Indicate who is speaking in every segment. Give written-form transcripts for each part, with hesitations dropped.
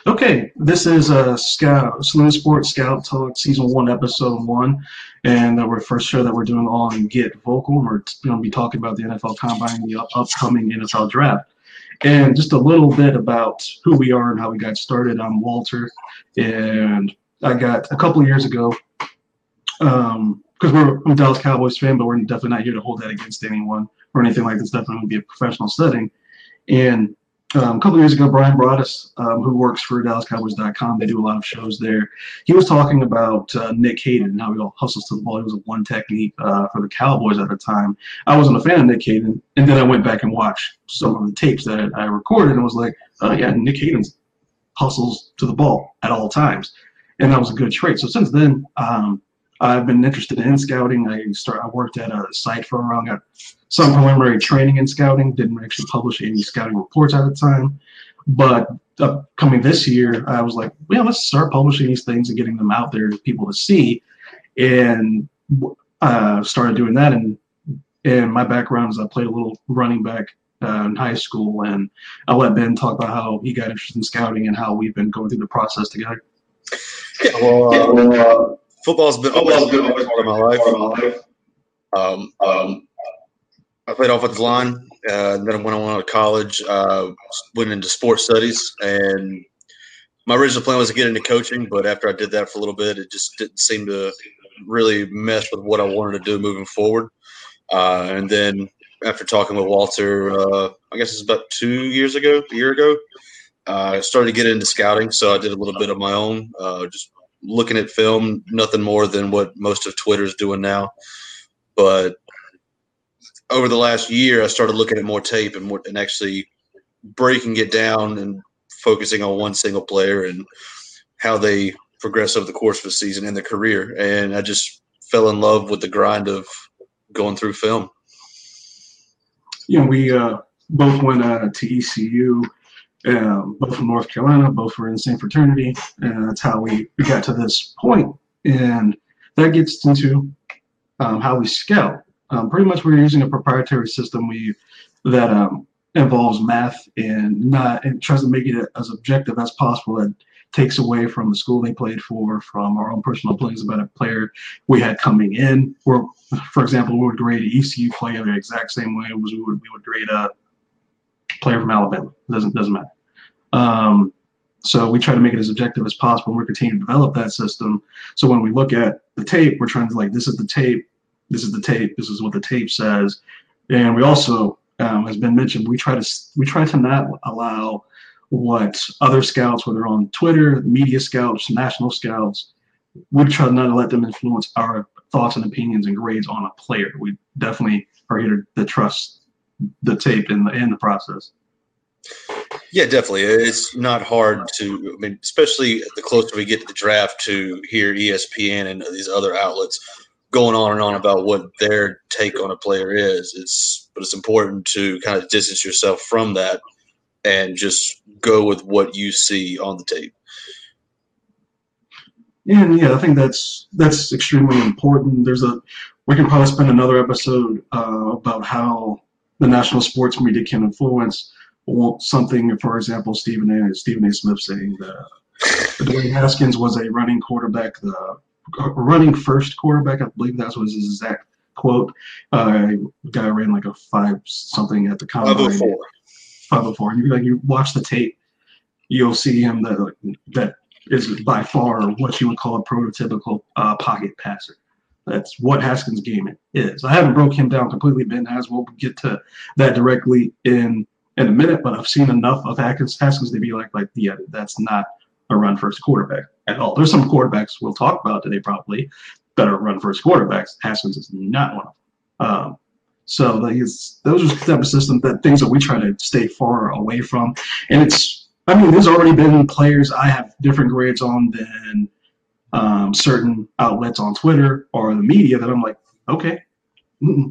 Speaker 1: Okay, this is Saloon Sports Scout Talk Season 1, Episode 1, and we're first show that we're doing on Get Vocal. We're going to be talking about the NFL Combine, the upcoming NFL Draft, and just a little bit about who we are and how we got started. I'm Walter, and I got a couple of years ago, because I'm a Dallas Cowboys fan, but we're definitely not here to hold that against anyone or anything like this. Definitely would be a professional setting, and a couple of years ago, Brian Broaddus, who works for DallasCowboys.com, they do a lot of shows there. He was talking about Nick Hayden and how he all hustles to the ball. He was a one technique for the Cowboys at the time. I wasn't a fan of Nick Hayden, and then I went back and watched some of the tapes that I recorded and was like, oh, yeah, Nick Hayden hustles to the ball at all times. And that was a good trait. So since then, I've been interested in scouting. I worked at a site for a while, got some preliminary training in scouting, didn't actually publish any scouting reports at the time. But coming this year, I was like, well, let's start publishing these things and getting them out there for people to see. And started doing that. And my background is I played a little running back in high school. And I'll let Ben talk about how he got interested in scouting and how we've been going through the process together.
Speaker 2: Yeah, well, football's been always a big part of my life. I played offensive line, and then when I went to college, went into sports studies. And my original plan was to get into coaching, but after I did that for a little bit, it just didn't seem to really mesh with what I wanted to do moving forward. And then after talking with Walter, I guess it's about a year ago, I started to get into scouting. So I did a little bit of my own, just looking at film, nothing more than what most of Twitter is doing now. But over the last year, I started looking at more tape and actually breaking it down and focusing on one single player and how they progress over the course of a season and their career. And I just fell in love with the grind of going through film.
Speaker 1: You know, we both went to ECU. Both from North Carolina, both were in the same fraternity, and that's how we got to this point. And that gets into how we scout. Pretty much we're using a proprietary system that involves math and tries to make it as objective as possible. That takes away from the school they played for, from our own personal opinions about a player we had coming in. Or, for example, we would grade an ECU player the exact same way as we would grade a player from Alabama. Doesn't matter. So we try to make it as objective as possible, and we're continuing to develop that system. So when we look at the tape, we're trying to this is the tape, this is what the tape says. And we also, as been mentioned, we try to not allow what other scouts, whether on Twitter, media scouts, national scouts, we try not to let them influence our thoughts and opinions and grades on a player. We definitely are here to trust the tape in the process.
Speaker 2: Yeah, definitely. It's not hard to, especially the closer we get to the draft, to hear ESPN and these other outlets going on and on about what their take on a player is. But it's important to kind of distance yourself from that and just go with what you see on the tape.
Speaker 1: And yeah, I think that's extremely important. We can probably spend another episode about how the national sports media can influence something. For example, Stephen A. Smith saying that Dwayne Haskins was a running quarterback, running first quarterback. I believe that was his exact quote. Guy ran like a 5-something at the combine. 5.04. And you watch the tape, you'll see him that is by far what you would call a prototypical pocket passer. That's what Haskins' game is. I haven't broke him down completely. Ben has. We'll get to that directly in a minute, but I've seen enough of Haskins to be like, yeah, that's not a run-first quarterback at all. There's some quarterbacks we'll talk about today probably that are run-first quarterbacks. Haskins is not one of them. So those are the type of systems, things that we try to stay far away from. And there's already been players I have different grades on than certain outlets on Twitter or the media that I'm like, okay,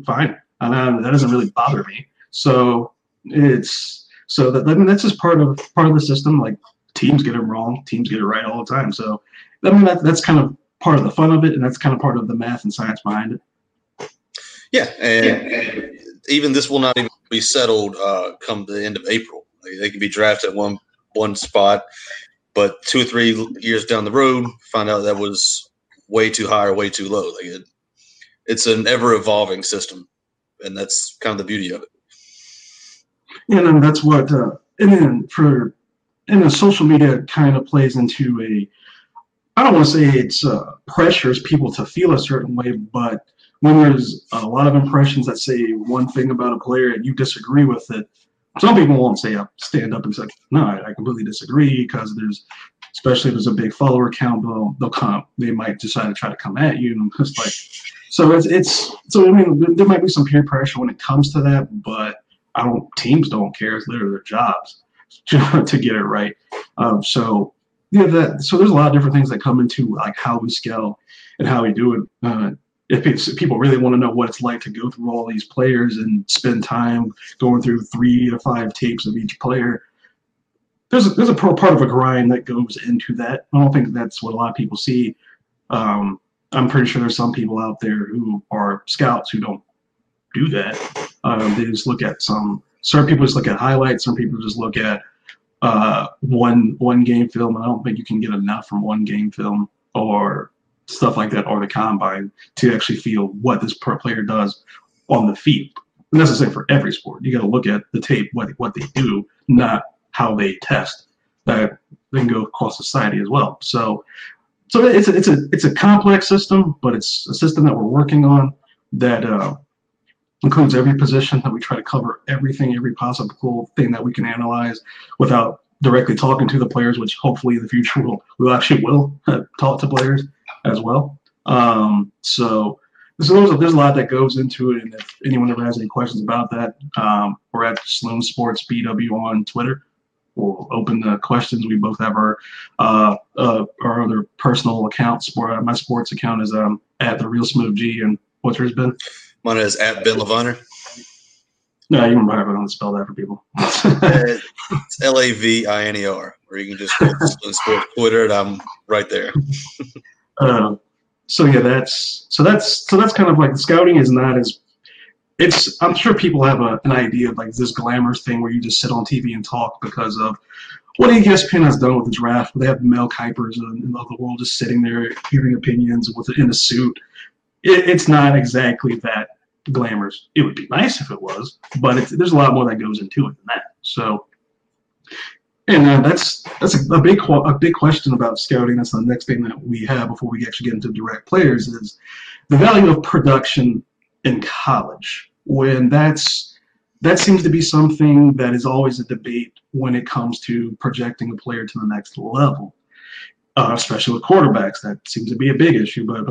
Speaker 1: fine. That doesn't really bother me. So that's just part of the system. Like, teams get it wrong, teams get it right all the time. So that's kind of part of the fun of it, and that's kind of part of the math and science behind it.
Speaker 2: Yeah, and even this will not even be settled come the end of April. They can be drafted at one spot, But 2 or 3 years down the road, find out that was way too high or way too low. Like it's an ever evolving system, and that's kind of the beauty of it.
Speaker 1: And then that's what, and then social media kind of plays into I don't want to say it's pressures people to feel a certain way, but when there's a lot of impressions that say one thing about a player and you disagree with it, some people won't stand up and say, no, I completely disagree, because especially if there's a big follower count, they might decide to try to come at you. And it's like, so I mean, there might be some peer pressure when it comes to that, but teams don't care. It's literally their jobs to get it right. So there's a lot of different things that come into like how we scout and how we do it. If people really want to know what it's like to go through all these players and spend time going through 3 to 5 tapes of each player, there's a part of a grind that goes into that. I don't think that's what a lot of people see. I'm pretty sure there's some people out there who are scouts who don't do that. They just look at certain people just look at highlights. Some people just look at one game film. I don't think you can get enough from one game film or stuff like that, or the combine, to actually feel what this player does on the field. And that's the same for every sport. You got to look at the tape, what they do, not how they test. That then go across society as well. So it's a complex system, but it's a system that we're working on that includes every position, that we try to cover everything, every possible thing that we can analyze without directly talking to the players, which hopefully in the future we'll actually talk to players as well. So there's a lot that goes into it, and if anyone ever has any questions about that, we're at Saloon Sports BW on Twitter. We'll open the questions. We both have our other personal accounts. My sports account is at the Real Smooth G, and what's yours, Ben?
Speaker 2: Mine is at Ben Laviner.
Speaker 1: No, you might have it on spell that for people.
Speaker 2: It's Laviner, or you can just go to Saloon Sports Twitter, and I'm right there.
Speaker 1: So yeah, that's kind of like, the scouting is not as, I'm sure people have an idea of like this glamorous thing where you just sit on TV and talk because of what ESPN has done with the draft. They have Mel Kipers of the world just sitting there giving opinions in a suit. It's not exactly that glamorous. It would be nice if it was, but there's a lot more that goes into it than that. So, and that's a big question about scouting. That's the next thing that we have before we actually get into direct players, is the value of production in college. When that seems to be something that is always a debate when it comes to projecting a player to the next level, especially with quarterbacks. That seems to be a big issue. But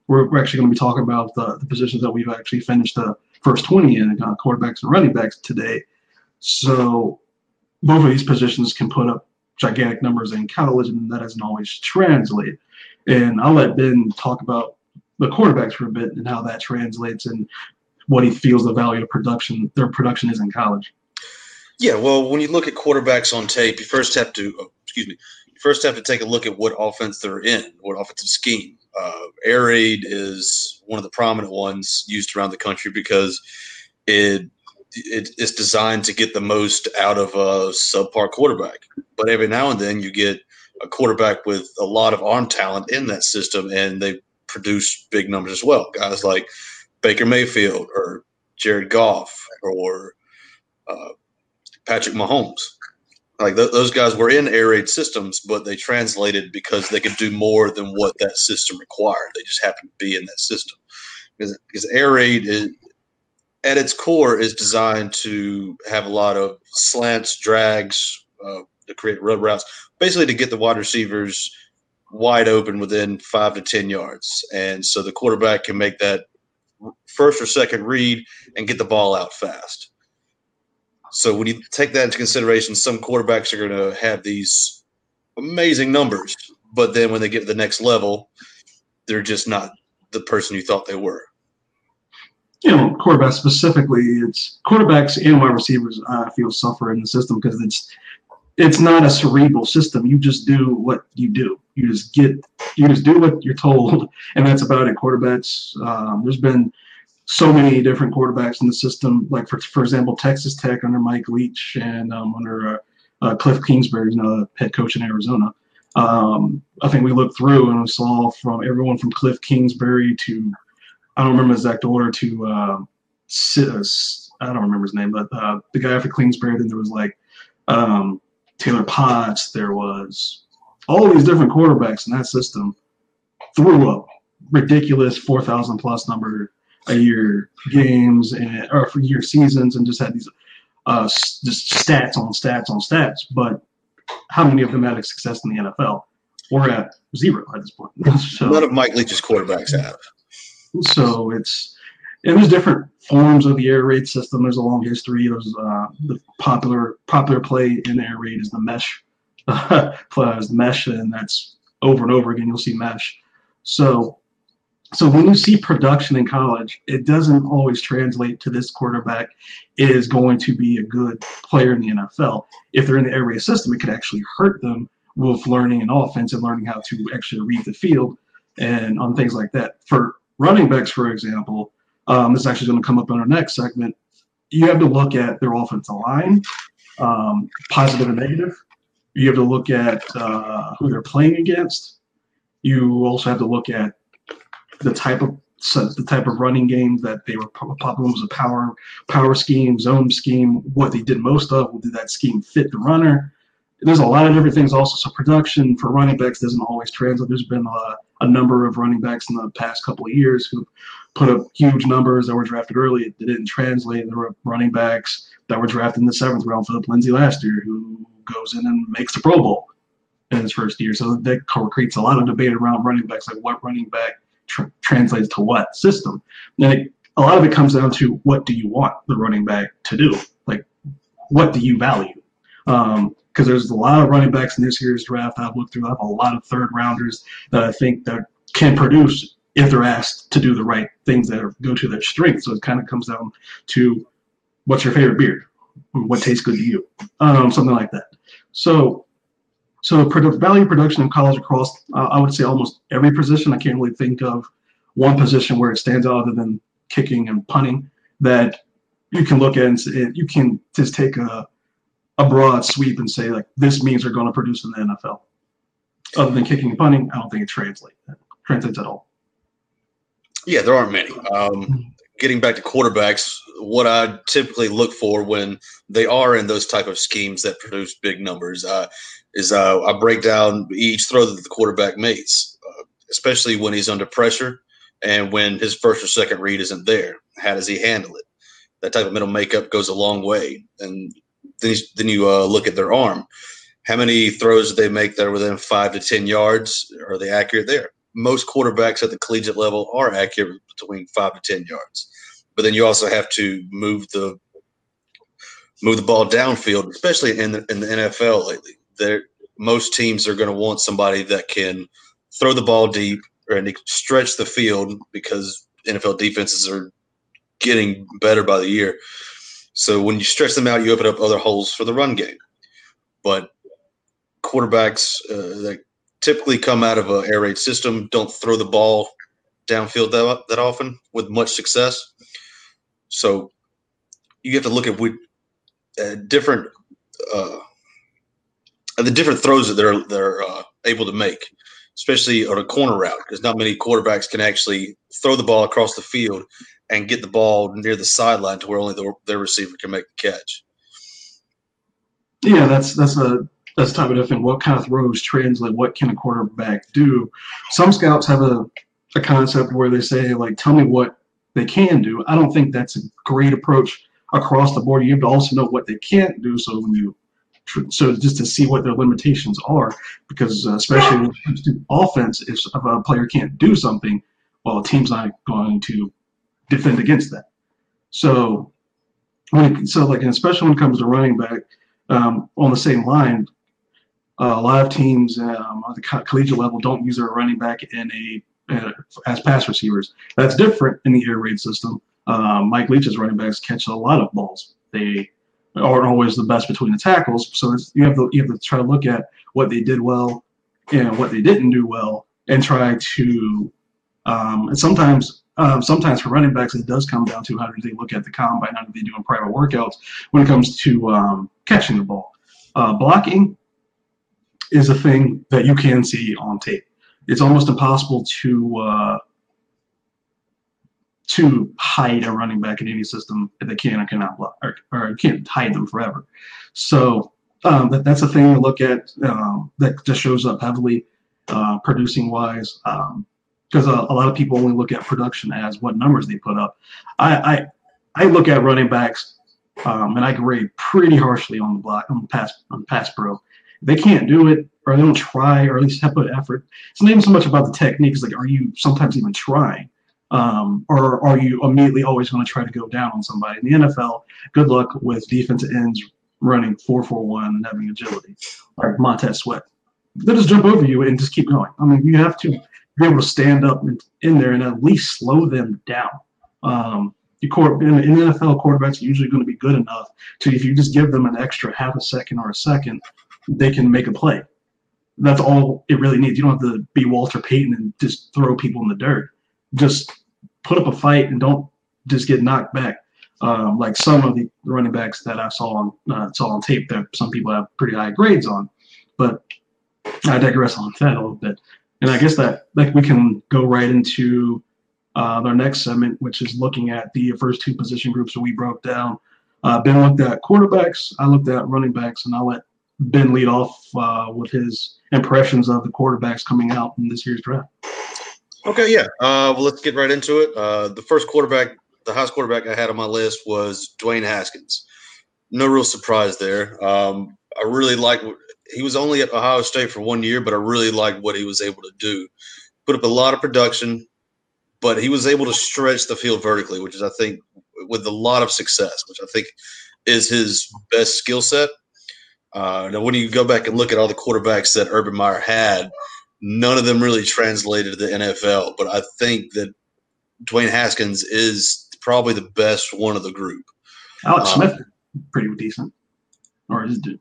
Speaker 1: we're actually going to be talking about the positions that we've actually finished the first 20 in, quarterbacks and running backs today. So both of these positions can put up gigantic numbers in college, and that doesn't always translate. And I'll let Ben talk about the quarterbacks for a bit and how that translates and what he feels the value of their production is in college.
Speaker 2: Yeah, well, when you look at quarterbacks on tape, you first have to take a look at what offense they're in, what offensive scheme. Air raid is one of the prominent ones used around the country because it is designed to get the most out of a subpar quarterback. But every now and then you get a quarterback with a lot of arm talent in that system, and they produce big numbers as well. Guys like Baker Mayfield or Jared Goff or Patrick Mahomes. Like those guys were in air raid systems, but they translated because they could do more than what that system required. They just happened to be in that system. Because air raid at its core is designed to have a lot of slants, drags, to create rub routes, basically to get the wide receivers wide open within 5 to 10 yards. And so the quarterback can make that first or second read and get the ball out fast. So when you take that into consideration, some quarterbacks are going to have these amazing numbers, but then when they get to the next level, they're just not the person you thought they were.
Speaker 1: Quarterbacks specifically, it's quarterbacks and wide receivers, I feel, suffer in the system because it's not a cerebral system. You just do what you do. You just do what you're told, and that's about it. Quarterbacks, there's been so many different quarterbacks in the system. Like for example, Texas Tech under Mike Leach and under Cliff Kingsbury, the head coach in Arizona. I think we looked through and we saw from everyone from Cliff Kingsbury to, I don't remember the exact order, to I don't remember his name, but the guy after Kingsbury. Then there was like Taylor Potts. There was all these different quarterbacks in that system threw up ridiculous 4,000 plus number a year games and or for year seasons, and just had these just stats on stats on stats. But how many of them had success in the NFL? We're at zero at this point. So,
Speaker 2: none of Mike Leach's quarterbacks have.
Speaker 1: So and there's different forms of the air raid system. There's a long history. There's the popular play in air raid is the mesh, and that's over and over again. You'll see mesh. So when you see production in college, it doesn't always translate to this quarterback is going to be a good player in the NFL. If they're in the air raid system, it could actually hurt them with learning an offense and learning how to actually read the field and on things like that. For running backs, for example, this is actually going to come up in our next segment. You have to look at their offensive line, positive and negative. You have to look at who they're playing against. You also have to look at the type of running game that they were popular was a power scheme, zone scheme. What they did most of, did that scheme fit the runner? There's a lot of different things also. So production for running backs doesn't always translate. There's been a number of running backs in the past couple of years who put up huge numbers that were drafted early. It didn't translate. There were running backs that were drafted in the 7th round, Philip Lindsay last year, who goes in and makes the Pro Bowl in his first year. So that creates a lot of debate around running backs, like what running back translates to what system. And a lot of it comes down to what do you want the running back to do? Like, what do you value? Because there's a lot of running backs in this year's draft I've looked through. I have a lot of third rounders that I think that can produce if they're asked to do the right things that go to their strength. So it kind of comes down to what's your favorite beer? What tastes good to you? Something like that. So value production in college across, I would say almost every position. I can't really think of one position where it stands out other than kicking and punting that you can look at and you can just take a broad sweep and say, like, this means they're going to produce in the NFL. Other than kicking and punting, I don't think it translates at all.
Speaker 2: Yeah, there aren't many. Getting back to quarterbacks, what I typically look for when they are in those type of schemes that produce big numbers is I break down each throw that the quarterback makes, especially when he's under pressure and when his first or second read isn't there. How does he handle it? That type of mental makeup goes a long way. And then you look at their arm. How many throws do they make that are within 5 to 10 yards? Are they accurate there? Most quarterbacks at the collegiate level are accurate between 5 to 10 yards. But then you also have to move the ball downfield, especially in the NFL lately. Most teams are going to want somebody that can throw the ball deep and stretch the field because NFL defenses are getting better by the year. So when you stretch them out, you open up other holes for the run game. But quarterbacks that typically come out of an air raid system don't throw the ball downfield that often with much success. So you have to look at the different throws that they're able to make, especially on a corner route, because not many quarterbacks can actually throw the ball across the field and get the ball near the sideline to where only their receiver can make the catch.
Speaker 1: Yeah, that's the type of different. What kind of throws translate? What can a quarterback do? Some scouts have a concept where they say, like, tell me what they can do. I don't think that's a great approach across the board. You have to also know what they can't do. So just to see what their limitations are, because especially when it comes to offense, if a player can't do something, well, a team's not going to defend against that. So especially when it comes to running back, on the same line, a lot of teams on the collegiate level don't use their running back as pass receivers. That's different in the air raid system. Mike Leach's running backs catch a lot of balls. They aren't always the best between the tackles. So you have to try to look at what they did well and what they didn't do well, and try to. And sometimes for running backs, it does come down to how do they look at the combine, how do they do in private workouts when it comes to catching the ball. Blocking, is a thing that you can see on tape. It's almost impossible to hide a running back in any system if they can or cannot block, or can't hide them forever. So that's a thing to look at that just shows up heavily producing wise. Because a lot of people only look at production as what numbers they put up. I look at running backs and I grade pretty harshly on the block on the pass pro. If they can't do it, or they don't try, or at least have put effort. It's not even so much about the technique. It's like, are you sometimes even trying? Or are you immediately always going to try to go down on somebody? In the NFL, good luck with defensive ends running 4.41 and having agility, like Montez Sweat. They'll just jump over you and just keep going. I mean, you have to be able to stand up in there and at least slow them down. In the NFL, quarterbacks are usually going to be good enough to, if you just give them an extra half a second or a second, they can make a play. That's all it really needs. You don't have to be Walter Payton and just throw people in the dirt. Just put up a fight and don't just get knocked back. Like some of the running backs that I saw on tape that some people have pretty high grades on. But I digress on that a little bit. And I guess that we can go right into our next segment, which is looking at the first two position groups that we broke down. Ben looked at quarterbacks, I looked at running backs, and I'll let Ben lead off with his impressions of the quarterbacks coming out in this year's draft.
Speaker 2: Okay, yeah. Well, let's get right into it. The first quarterback, the highest quarterback I had on my list was Dwayne Haskins. No real surprise there. I really like he was only at Ohio State for 1 year, but I really like what he was able to do. Put up a lot of production, but he was able to stretch the field vertically, which is, I think, with a lot of success, which I think is his best skill set. Now, when you go back and look at all the quarterbacks that Urban Meyer had, none of them really translated to the NFL. But I think that Dwayne Haskins is probably the best one of the group.
Speaker 1: Alex Smith, pretty decent. Or is it?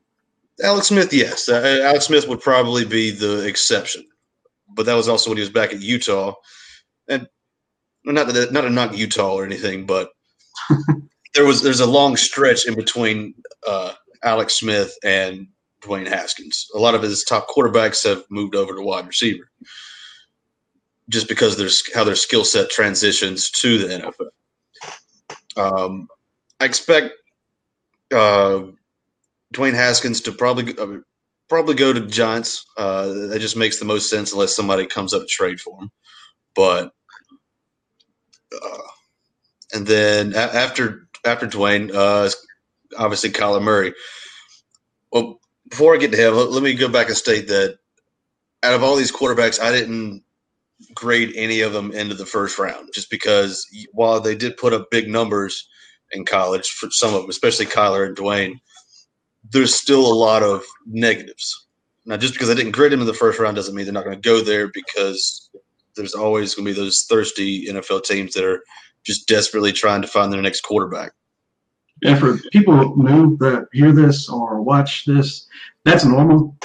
Speaker 2: Alex Smith, yes. Alex Smith would probably be the exception. But that was also when he was back at Utah. And not to knock Utah or anything, but there's a long stretch in between Alex Smith and Dwayne Haskins. A lot of his top quarterbacks have moved over to wide receiver just because how their skill set transitions to the NFL. I expect Dwayne Haskins to probably go to the Giants. That just makes the most sense unless somebody comes up to trade for him. But and then after Dwayne, obviously Kyler Murray. Well, before I get to him, let me go back and state that out of all these quarterbacks, I didn't grade any of them into the first round, just because while they did put up big numbers in college for some of them, especially Kyler and Dwayne, there's still a lot of negatives. Now, just because I didn't grade them in the first round doesn't mean they're not going to go there, because there's always going to be those thirsty NFL teams that are just desperately trying to find their next quarterback.
Speaker 1: And for people new that hear this or watch this, that's normal.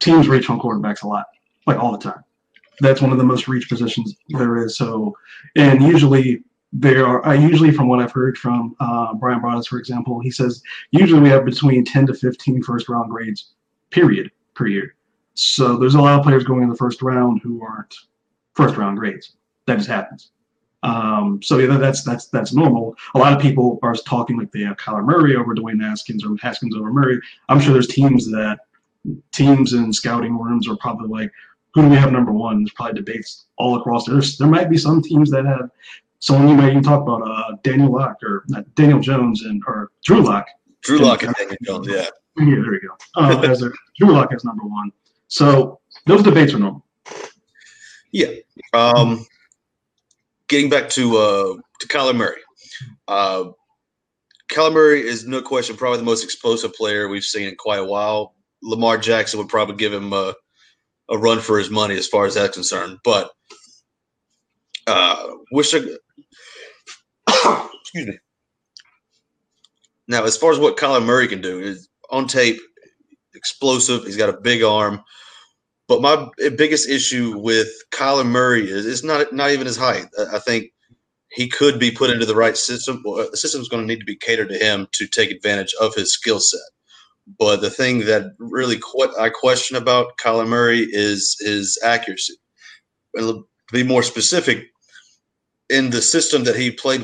Speaker 1: Teams reach on quarterbacks a lot, like all the time. That's one of the most reached positions there is. So, and usually from what I've heard from Brian Broaddus, for example, he says usually we have between 10 to 15 first round grades, period, per year. So there's a lot of players going in the first round who aren't first round grades. That just happens. So yeah, that's normal. A lot of people are talking like they have Kyler Murray over Dwayne Haskins or Haskins over Murray. I'm sure there's teams in scouting rooms are probably like, who do we have number one? There's probably debates all across. There might be some teams that have someone you might even talk about, Daniel Jones or Drew Lock.
Speaker 2: Drew Lock and Daniel Jones, yeah.
Speaker 1: Yeah, there we go. Drew Lock is number one. So those debates are normal.
Speaker 2: Yeah. Getting back to Kyler Murray. Kyler Murray is no question probably the most explosive player we've seen in quite a while. Lamar Jackson would probably give him a run for his money as far as that's concerned. But excuse me. Now, as far as what Kyler Murray can do, is on tape, explosive. He's got a big arm. But my biggest issue with Kyler Murray is it's not even his height. I think he could be put into the right system. Well, the system's going to need to be catered to him to take advantage of his skill set. But the thing that really I question about Kyler Murray is his accuracy. And to be more specific, in the system that he played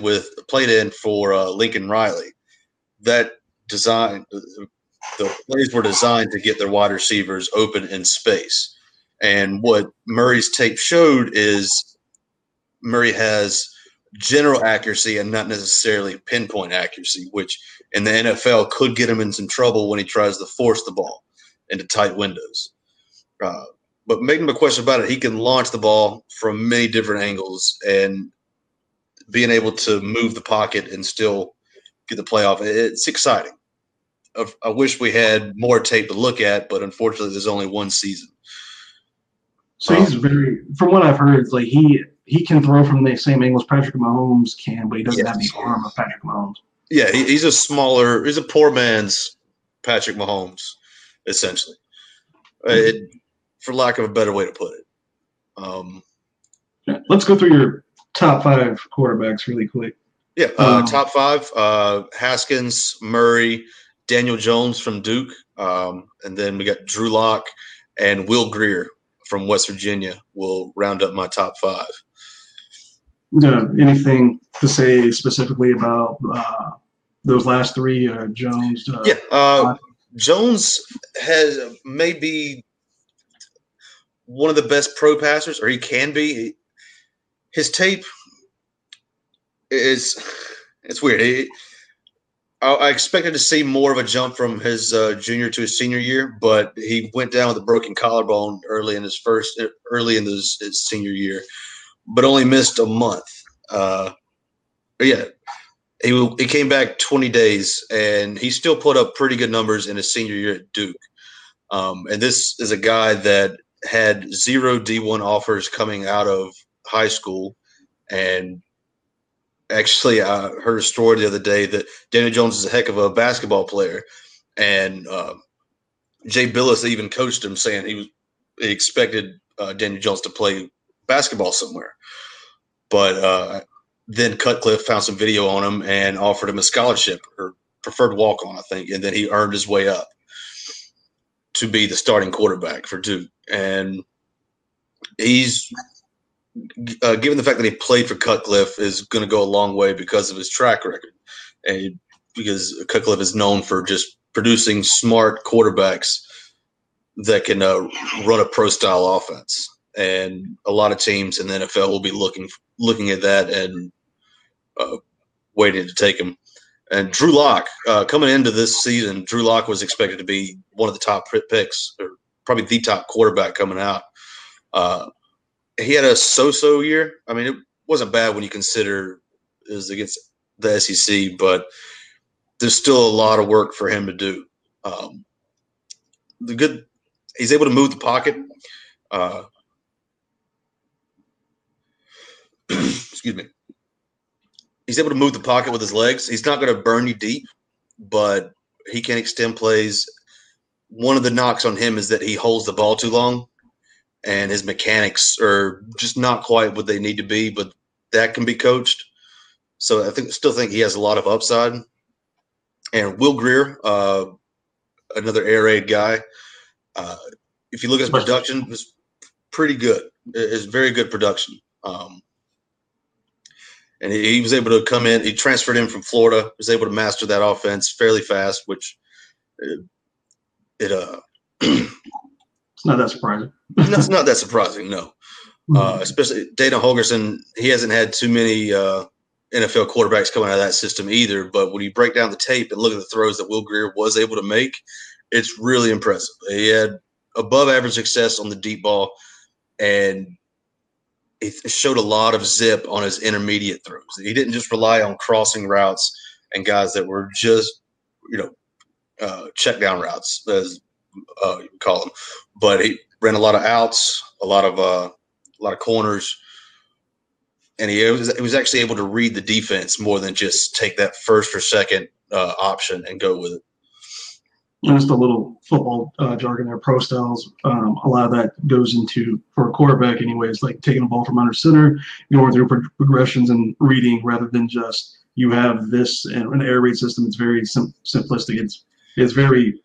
Speaker 2: in for Lincoln Riley, that design, the plays were designed to get their wide receivers open in space. And what Murray's tape showed is Murray has general accuracy and not necessarily pinpoint accuracy, which in the NFL could get him in some trouble when he tries to force the ball into tight windows. But making no question about it, he can launch the ball from many different angles, and being able to move the pocket and still get the playoff, it's exciting. I wish we had more tape to look at, but unfortunately, there's only one season.
Speaker 1: So he's from what I've heard, it's like he can throw from the same angles Patrick Mahomes can, but he doesn't have the arm of Patrick Mahomes.
Speaker 2: Yeah, he's a poor man's Patrick Mahomes, essentially, for lack of a better way to put it.
Speaker 1: Let's go through your top 5 quarterbacks really quick.
Speaker 2: Yeah, top 5, Haskins, Murray, Daniel Jones from Duke, and then we got Drew Lock and Will Grier from West Virginia will round up my top 5.
Speaker 1: Anything to say specifically about those last 3, Jones?
Speaker 2: Jones has maybe one of the best pro passers, or he can be. His tape it's weird. I expected to see more of a jump from his junior to his senior year, but he went down with a broken collarbone early in his senior year, but only missed a month. He came back 20 days, and he still put up pretty good numbers in his senior year at Duke. And this is a guy that had 0 D1 offers coming out of high school, and actually, I heard a story the other day that Daniel Jones is a heck of a basketball player, and Jay Billis even coached him, saying he expected Daniel Jones to play basketball somewhere. But then Cutcliffe found some video on him and offered him a scholarship or preferred walk-on, I think, and then he earned his way up to be the starting quarterback for Duke. And he's given the fact that he played for Cutcliffe is going to go a long way because of his track record, and because Cutcliffe is known for just producing smart quarterbacks that can run a pro-style offense. And a lot of teams in the NFL will be looking at that and waiting to take him. And Drew Lock, coming into this season, Drew Lock was expected to be one of the top picks, or probably the top quarterback coming out. He had a so-so year. I mean, it wasn't bad when you consider it was against the SEC, but there's still a lot of work for him to do. He's able to move the pocket. Excuse me. He's able to move the pocket with his legs. He's not going to burn you deep, but he can extend plays. One of the knocks on him is that he holds the ball too long, and his mechanics are just not quite what they need to be, but that can be coached. So I still think he has a lot of upside. And Will Grier, another air raid guy. If you look at his production, it's pretty good. It's very good production. And he was able to come in. He transferred in from Florida. Was able to master that offense fairly fast, which
Speaker 1: it's not that surprising.
Speaker 2: It's not that surprising, no. Especially Dana Holgorsen, he hasn't had too many NFL quarterbacks coming out of that system either. But when you break down the tape and look at the throws that Will Grier was able to make, it's really impressive. He had above average success on the deep ball, and he showed a lot of zip on his intermediate throws. He didn't just rely on crossing routes and guys that were just, check down routes, as you call them. But he ran a lot of outs, a lot of corners, and he was actually able to read the defense more than just take that first or second option and go with it.
Speaker 1: Just a little football jargon there, pro styles. A lot of that goes into, for a quarterback anyways, like taking a ball from under center, going through progressions and reading rather than just you have this and an air raid system. It's very simplistic. It's very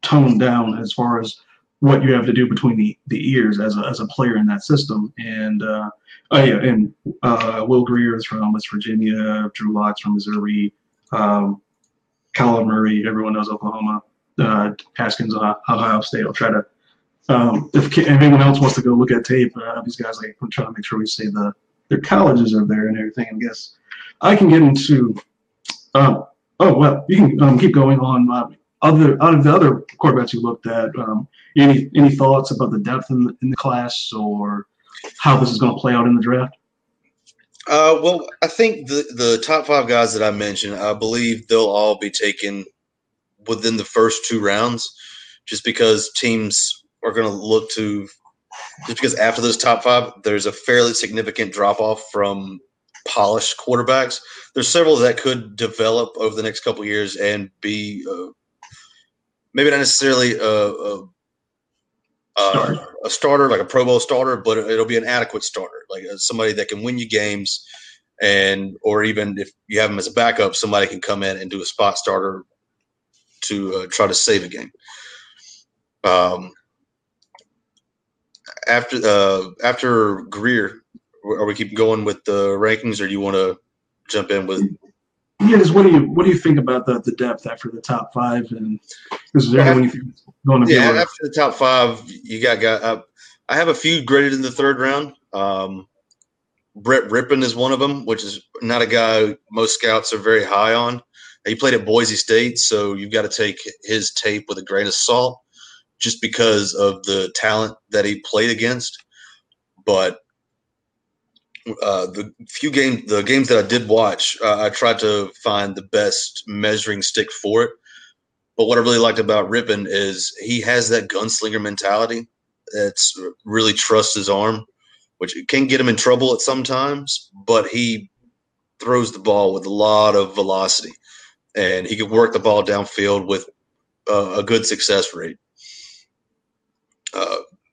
Speaker 1: toned down as far as what you have to do between the ears as a player in that system. And Will Greer is from West Virginia, Drew Lock's from Missouri, Kyler Murray, everyone knows Oklahoma, Haskins, Ohio State. I'll try to if anyone else wants to go look at tape, these guys, like, I'm trying to make sure we say their colleges are there and everything. I guess I can get into. You can keep going on. Out of the other quarterbacks you looked at, any thoughts about the depth in the class or how this is going to play out in the draft?
Speaker 2: Well, I think the top 5 guys that I mentioned, I believe they'll all be taken within the first 2 rounds, just because teams are going to look to – just because after those top 5, there's a fairly significant drop-off from polished quarterbacks. There's several that could develop over the next couple of years and be maybe not necessarily a starter, like a Pro Bowl starter, but it'll be an adequate starter, like somebody that can win you games, or even if you have them as a backup, somebody can come in and do a spot starter to try to save a game. After Greer, are we keep going with the rankings, or do you want to jump in with?
Speaker 1: Yeah, just what do you think about the depth after the top 5, and is there anyone you think is going to be?
Speaker 2: Yeah, after the top 5, you got guys. I have a few graded in the 3rd round. Brett Rippon is one of them, which is not a guy most scouts are very high on. He played at Boise State, so you've got to take his tape with a grain of salt, just because of the talent that he played against. But the games that I did watch, I tried to find the best measuring stick for it. But what I really liked about Rippon is he has that gunslinger mentality. That's really trusts his arm, which can get him in trouble at sometimes. But he throws the ball with a lot of velocity, and he can work the ball downfield with a good success rate.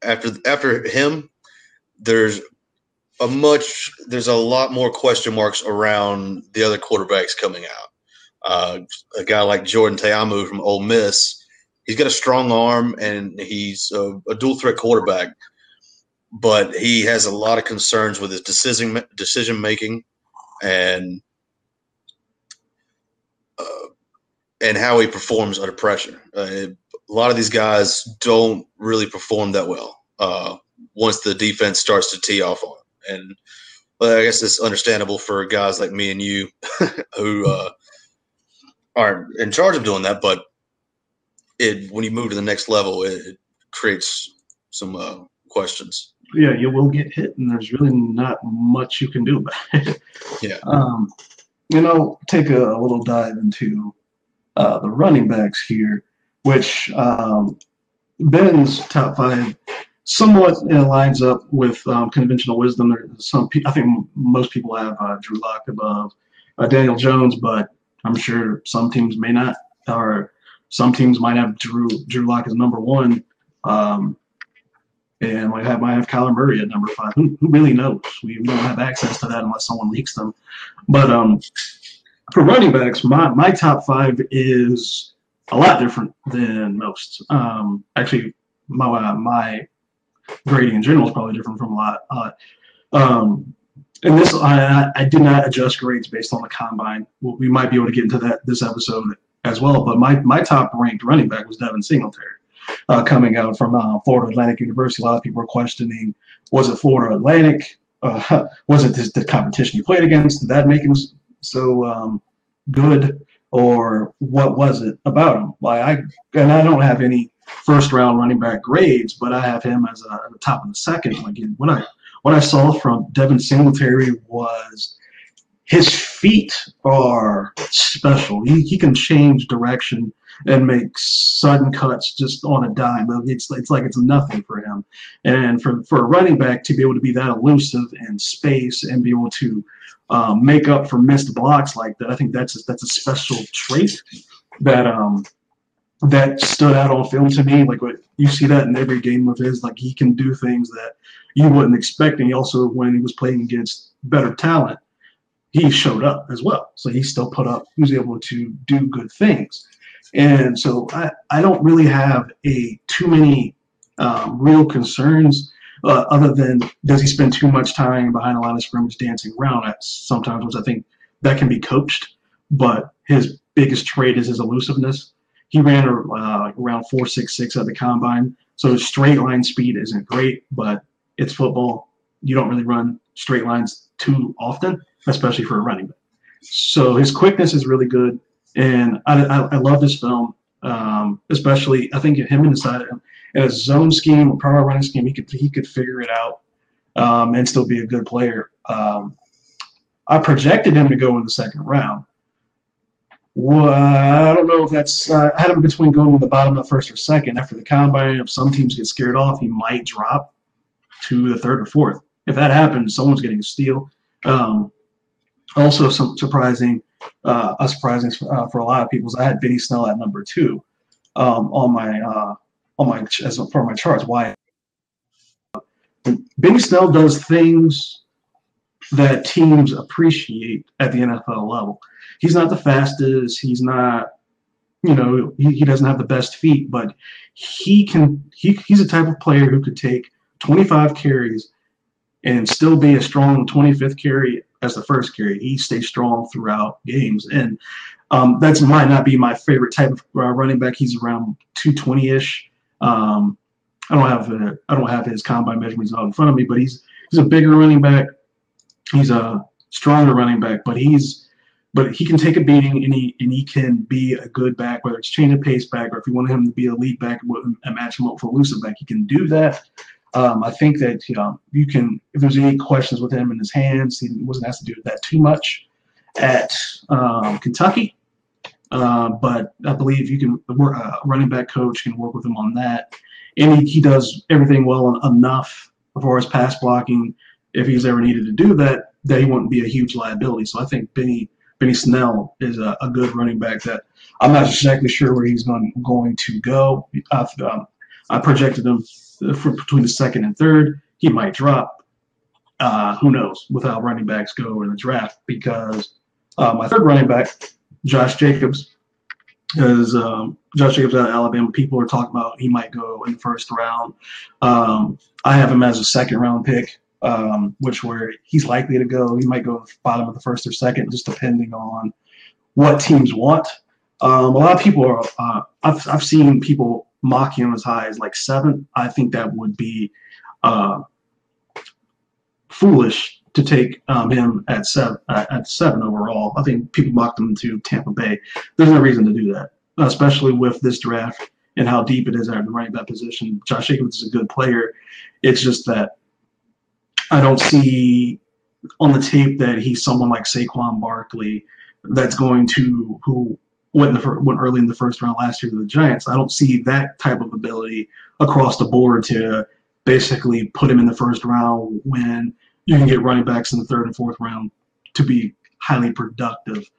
Speaker 2: After him, there's a lot more question marks around the other quarterbacks coming out. A guy like Jordan Ta'amu from Ole Miss, he's got a strong arm and he's a dual threat quarterback, but he has a lot of concerns with his decision making and how he performs under pressure. A lot of these guys don't really perform that well once the defense starts to tee off on them. And I guess it's understandable for guys like me and you who aren't in charge of doing that. But when you move to the next level, it creates some questions.
Speaker 1: Yeah, you will get hit, and there's really not much you can do about it.
Speaker 2: Yeah.
Speaker 1: Take a little dive into the running backs here, which Ben's top 5 somewhat lines up with conventional wisdom. There's I think most people have Drew Lock above Daniel Jones, but I'm sure some teams may not, or some teams might have Drew Lock as number 1, and might have Kyler Murray at number 5. Who really knows? We don't have access to that unless someone leaks them. But for running backs, my top 5 is a lot different than most. Actually, my grading in general is probably different from a lot. And this, I did not adjust grades based on the combine. We might be able to get into this episode as well. But my top ranked running back was Devin Singletary, coming out from Florida Atlantic University. A lot of people were questioning, was it Florida Atlantic? Was it the competition he played against? Did that make him so good? Or what was it about him? I don't have any first round running back grades, but I have him as at the top of the second. Like, what I saw from Devin Singletary was his feet are special. He can change direction and make sudden cuts just on a dime. It's like it's nothing for him. And for a running back to be able to be that elusive in space and be able to make up for missed blocks like that, I think that's a special trait that stood out on film to me. Like, what you see that in every game of his, like, he can do things that you wouldn't expect. And he also, when he was playing against better talent, he showed up as well. So he still he was able to do good things. And so I don't really have too many real concerns other than does he spend too much time behind a line of scrimmage dancing around at sometimes, which I think that can be coached. But his biggest trait is his elusiveness. He ran around 4.66 at the combine, so his straight line speed isn't great, but it's football. You don't really run straight lines too often, especially for a running back. So his quickness is really good, and I love this film, especially I think him inside in a zone scheme, a power running scheme, he could figure it out and still be a good player. I projected him to go in the second round. Well, I don't know if that's. I had him between going to the bottom of the first or second. After the combine, if some teams get scared off, he might drop to the third or fourth. If that happens, someone's getting a steal. Um, Also, some surprising for a lot of people is I had Benny Snell at number two on my as for my charts. Why? Benny Snell does things that teams appreciate at the NFL level. He's not the fastest. He's not, he doesn't have the best feet, but he's a type of player who could take 25 carries and still be a strong 25th carry as the first carry. He stays strong throughout games, and that's might not be my favorite type of running back. He's around 220-ish. I don't have his combine measurements out in front of me, but he's a bigger running back. He's a stronger running back, but he can take a beating and he can be a good back, whether it's change of pace back or if you want him to be a lead back and match him up for a elusive back, he can do that. I think that you can, if there's any questions with him in his hands, he wasn't asked to do that too much at Kentucky. But I believe you can a running back coach can work with him on that, and he does everything well enough as far as pass blocking. If he's ever needed to do that, he wouldn't be a huge liability. So I think Benny Snell is a good running back that I'm not exactly sure where he's going to go. I projected him for between the second and third. He might drop. Who knows with how running backs go in the draft, because my third running back, Josh Jacobs, is Josh Jacobs out of Alabama. People are talking about he might go in the first round. I have him as a second round pick, where he's likely to go. He might go bottom of the first or second, just depending on what teams want. A lot of people are. I've seen people mock him as high as like 7. I think that would be foolish to take him at 7 overall. I think people mocked him to Tampa Bay. There's no reason to do that, especially with this draft and how deep it is at the running back position. Josh Jacobs is a good player. It's just that I don't see on the tape that he's someone like Saquon Barkley that's going to who went early in the first round last year to the Giants. I don't see that type of ability across the board to basically put him in the first round when you can get running backs in the third and fourth round to be highly productive.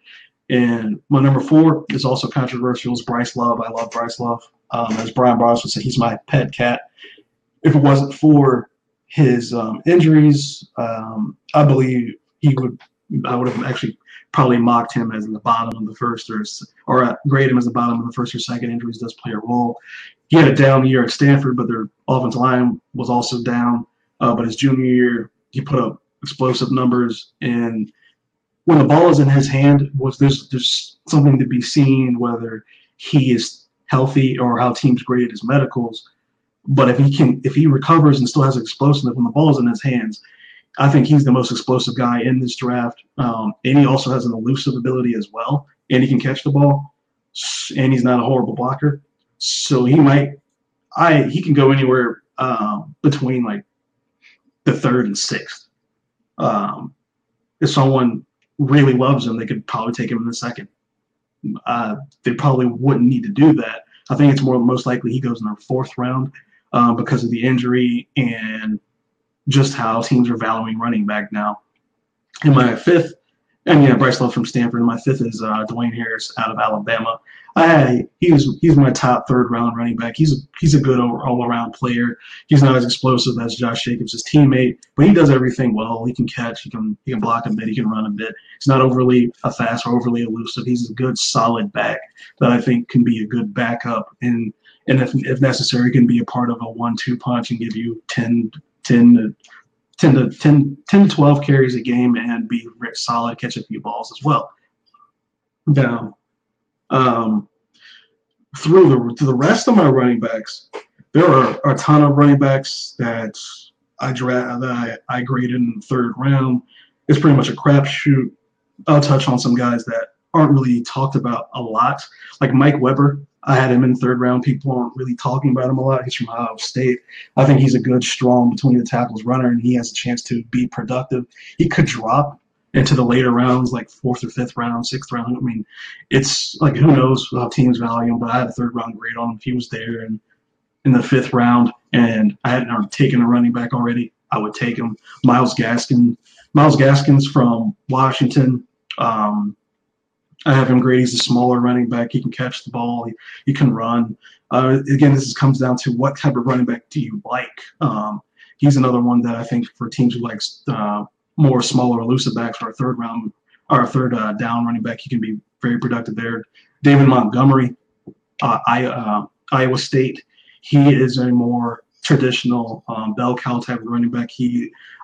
Speaker 1: And my number 4 is also controversial. Is Bryce Love. I love Bryce Love. As Brian Bros would say, he's my pet cat. If it wasn't for his injuries, I believe I would have actually probably mocked him as the bottom of the first or grade him as the bottom of the first or second. Injuries does play a role. He had a down year at Stanford, but their offensive line was also down. But his junior year, he put up explosive numbers. And when the ball is in his hand, there's something to be seen whether he is healthy or how teams graded his medicals. But if he recovers and still has explosiveness when the ball is in his hands, I think he's the most explosive guy in this draft. And he also has an elusive ability as well, and he can catch the ball, and he's not a horrible blocker. So he can go anywhere between like the third and sixth. If someone really loves him, they could probably take him in the second. They probably wouldn't need to do that. I think it's most likely he goes in the fourth round because of the injury and just how teams are valuing running back now. And my 5th And yeah, Bryce Love from Stanford. And my fifth is Dwayne Harris out of Alabama. He's my top third round running back. He's a good all around player. He's not as explosive as Josh Jacobs, his teammate, but he does everything well. He can catch, he can block a bit, he can run a bit. He's not overly fast or overly elusive. He's a good solid back that I think can be a good backup and if necessary can be a part of a 1-2 punch and give you 10 to 12 carries a game and be solid, catch a few balls as well. Now, um, through the rest of my running backs, there are a ton of running backs that I graded in the third round. It's pretty much a crapshoot. I'll touch on some guys that aren't really talked about a lot, like Mike Weber. I had him in the third round. People aren't really talking about him a lot. He's from Ohio State. I think he's a good, strong between the tackles runner, and he has a chance to be productive. He could drop into the later rounds, like fourth or fifth round, sixth round. I mean, it's like who knows how teams value him, but I had a third round grade on him. If he was there and in the fifth round, and I hadn't taken a running back already, I would take him. Miles Gaskins from Washington. I have him graded. He's a smaller running back. He can catch the ball. He can run. Again, comes down to what type of running back do you like. He's another one that I think for teams who likes more smaller elusive backs or a third round or a third down running back, he can be very productive there. David Montgomery, Iowa State. He is a more traditional bell cow type of running back.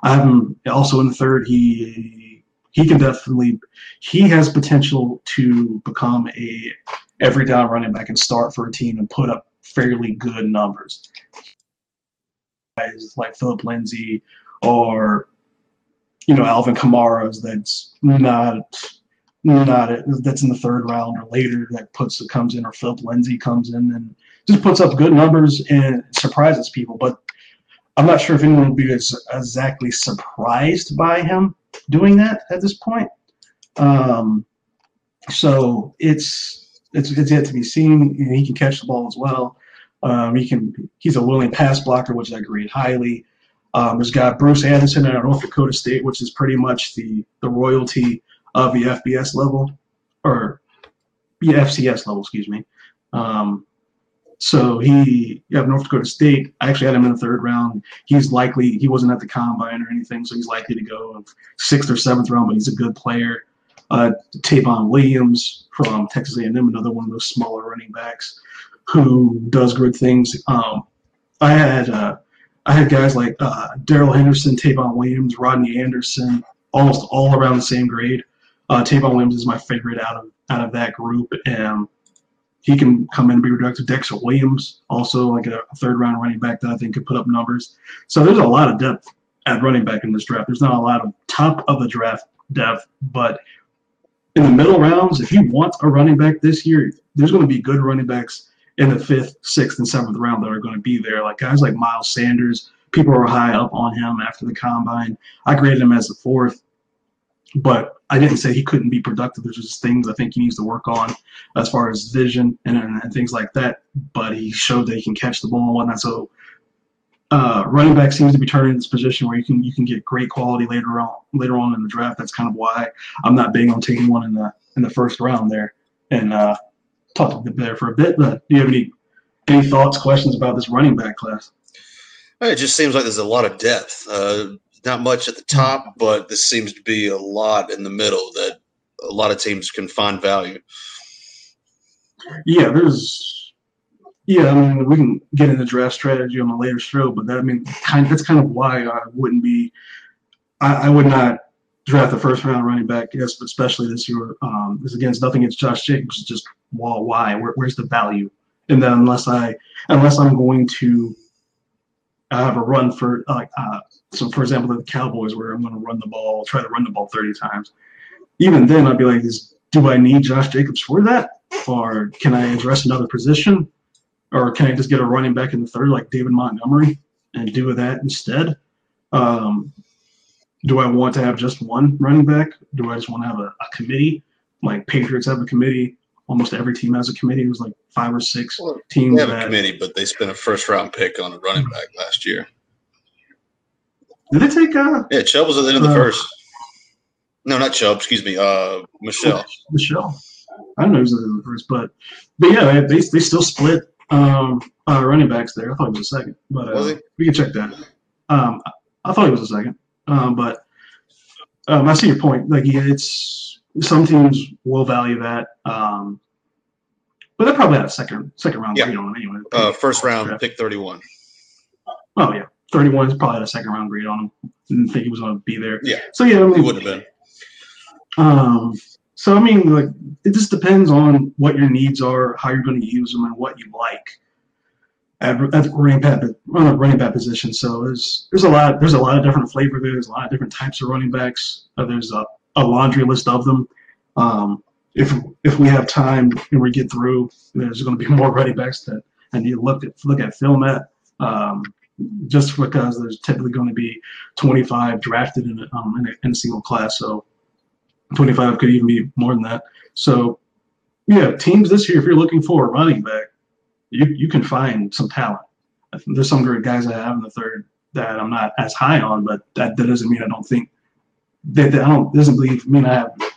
Speaker 1: I have him also in the third. He can definitely he has potential to become a every down running back and start for a team and put up fairly good numbers. Guys like Philip Lindsay or Alvin Kamara's that's not that's in the third round or later that comes in, or Philip Lindsay comes in and just puts up good numbers and surprises people. But I'm not sure if anyone will be exactly surprised by him doing that at this point. Um, so it's yet to be seen. He can catch the ball as well. He's a willing pass blocker, which I grade highly. There's got Bruce Anderson at North Dakota State, which is pretty much the royalty of the FBS level, or the FCS level, excuse me. So you have North Dakota State. I actually had him in the third round. He wasn't at the combine or anything, so he's likely to go sixth or seventh round, but he's a good player. Tavon Williams from Texas A&M, another one of those smaller running backs who does good things. I had guys like Darrell Henderson, Tavon Williams, Rodney Anderson, almost all around the same grade. Tavon Williams is my favorite out of that group, and he can come in and be productive. Dexter Williams, also like a third round running back that I think could put up numbers. So there's a lot of depth at running back in this draft. There's not a lot of top of the draft depth, but in the middle rounds, if you want a running back this year, there's going to be good running backs in the fifth, sixth, and seventh round that are going to be there. Like guys like Miles Sanders, people are high up on him after the combine. I graded him as the fourth, but I didn't say he couldn't be productive. There's just things I think he needs to work on as far as vision and things like that. But he showed that he can catch the ball and whatnot. So running back seems to be turning in this position where you can get great quality later on in the draft. That's kind of why I'm not big on taking one in the first round there. And talked there for a bit. But do you have any thoughts, questions about this running back class?
Speaker 2: It just seems like there's a lot of depth. Not much at the top, but this seems to be a lot in the middle that a lot of teams can find value.
Speaker 1: Yeah, I mean, we can get into draft strategy on a later show, but that's kind of why I would not draft the first round running back, yes, especially this year. This again is nothing against Josh Jacobs, just why? Where's the value? And then unless I'm going to have a run for so for example the Cowboys where I'm going to try to run the ball 30 times. Even then, I'd be like, do I need Josh Jacobs for that, or can I address another position? Or can I just get a running back in the third, like David Montgomery, and do that instead? Do I want to have just one running back? Do I just want to have a committee? Like Patriots have a committee. Almost every team has a committee. It was like 5 or 6 teams.
Speaker 2: They have a committee, but they spent a first-round pick on a running back last year.
Speaker 1: Did they take?
Speaker 2: Yeah, Chubb was at the end of the first. No, not Chubb. Excuse me. Michelle.
Speaker 1: Michelle. I don't know who's the first, but yeah, they still split running backs there. I thought it was a second, but we can check that. I thought it was a second, but I see your point. Like, yeah, it's some teams will value that, but they probably had a second round grade on him anyway.
Speaker 2: First round, pick 31.
Speaker 1: Oh yeah, 31 is probably had a second round grade on him. Didn't think he was going to be there.
Speaker 2: Yeah.
Speaker 1: So yeah, I mean,
Speaker 2: he wouldn't have been.
Speaker 1: So I mean, like, it just depends on what your needs are, how you're going to use them, and what you like at the running back position. So there's a lot of different flavor there. There's a lot of different types of running backs. There's a laundry list of them. If we have time and we get through, there's going to be more running backs that I need to look at film at. Just because there's typically going to be 25 drafted in a single class, so 25 could even be more than that. So, yeah, teams this year, if you're looking for a running back, you can find some talent. There's some great guys I have in the third that I'm not as high on, but that doesn't mean I don't think that doesn't mean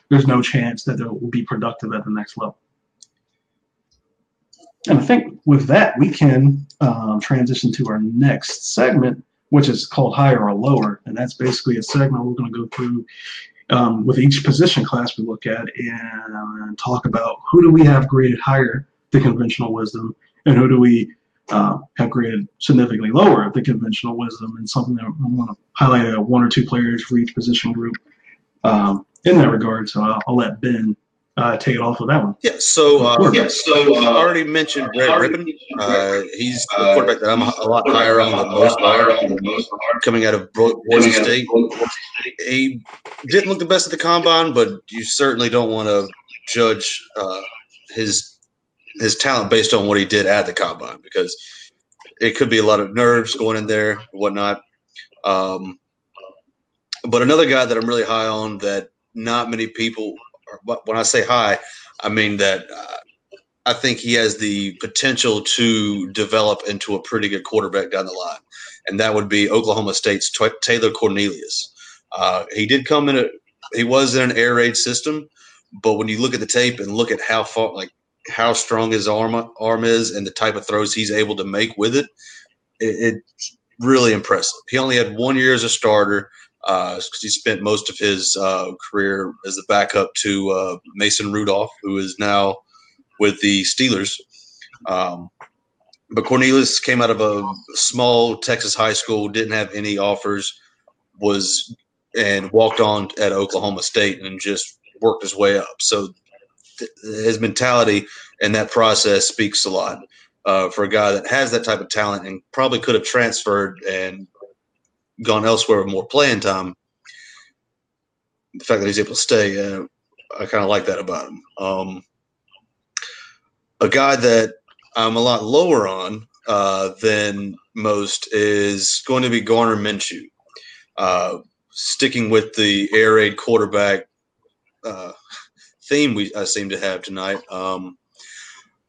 Speaker 1: there's no chance that they will be productive at the next level. And I think with that, we can transition to our next segment, which is called Higher or Lower. And that's basically a segment we're going to go through with each position class we look at and talk about who do we have graded higher than conventional wisdom and who do we have graded significantly lower than conventional wisdom, and something that I want to highlight one or two players for each position group in that regard. So I'll let Ben take it off with that one.
Speaker 2: Yeah, so I already mentioned Brad Rippon. He's the quarterback that I'm a lot higher on than most coming out of Boise State. He didn't look the best at the combine, but you certainly don't want to judge his talent based on what he did at the combine, because it could be a lot of nerves going in there and whatnot. But another guy that I'm really high on that not many people – when I say high, I mean that I think he has the potential to develop into a pretty good quarterback down the line, and that would be Oklahoma State's Taylor Cornelius. He did come in he was in an air raid system, but when you look at the tape and look at how strong his arm is and the type of throws he's able to make with it, it's really impressive. He only had 1 year as a starter. Because he spent most of his career as the backup to Mason Rudolph, who is now with the Steelers. But Cornelius came out of a small Texas high school, didn't have any offers, and walked on at Oklahoma State and just worked his way up. So his mentality and that process speaks a lot for a guy that has that type of talent and probably could have transferred and gone elsewhere with more playing time. The fact that he's able to stay, I kind of like that about him. A guy that I'm a lot lower on than most is going to be Garner Minshew. Sticking with the air raid quarterback theme I seem to have tonight.